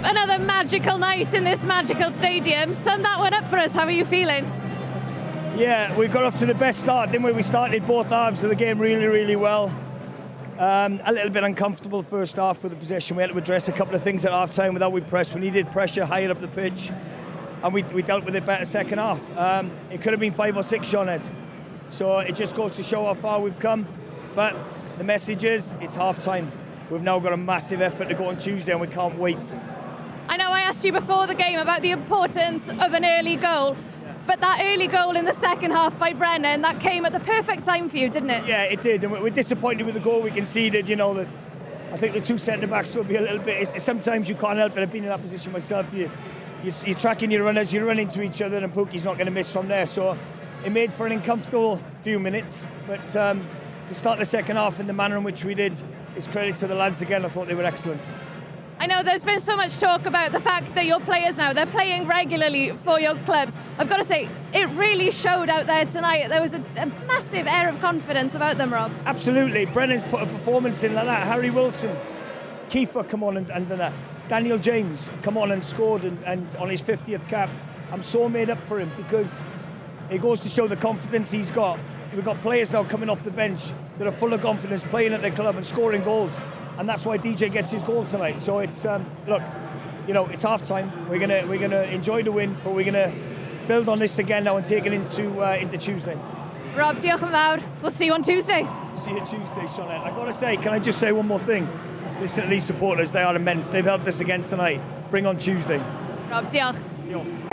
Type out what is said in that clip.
another magical night in this magical stadium. Sum that one up for us. How are you feeling? Yeah, we got off to the best start, didn't we? We started both halves of the game really, really well. A little bit uncomfortable first half with the possession. We had to address a couple of things at half time without we pressed. We needed pressure higher up the pitch, and we dealt with it better second half. It could have been 5 or 6, Sean Ed. So it just goes to show how far we've come. But the message is, it's half time. We've now got a massive effort to go on Tuesday, and we can't wait. I know I asked you before the game about the importance of an early goal, but that early goal in the second half by Brennan, that came at the perfect time for you, didn't it? Yeah, it did, and we're disappointed with the goal we conceded. You know, that I think the two centre-backs will be a little bit... sometimes you can't help it. I've been in that position myself. You're tracking your runners, you run into each other, and Pookie's not going to miss from there. So it made for an uncomfortable few minutes, but to start the second half in the manner in which we did, it's credit to the lads again. I thought they were excellent. I know there's been so much talk about the fact that your players now, they're playing regularly for your clubs. I've got to say, it really showed out there tonight. There was a massive air of confidence about them, Rob. Absolutely. Brennan's put a performance in like that. Harry Wilson, Kiefer come on and done that. Daniel James come on and scored and on his 50th cap. I'm so made up for him because it goes to show the confidence he's got. We've got players now coming off the bench that are full of confidence, playing at their club and scoring goals. And that's why DJ gets his goal tonight. So it's look, you know, it's half time. We're gonna enjoy the win, but we're gonna build on this again now and take it into Tuesday. Rob, diolch yn fawr. We'll see you on Tuesday. See you Tuesday, Sean. I gotta say, can I just say one more thing? Listen to these supporters, they are immense. They've helped us again tonight. Bring on Tuesday. Rob, diolch. Diolch.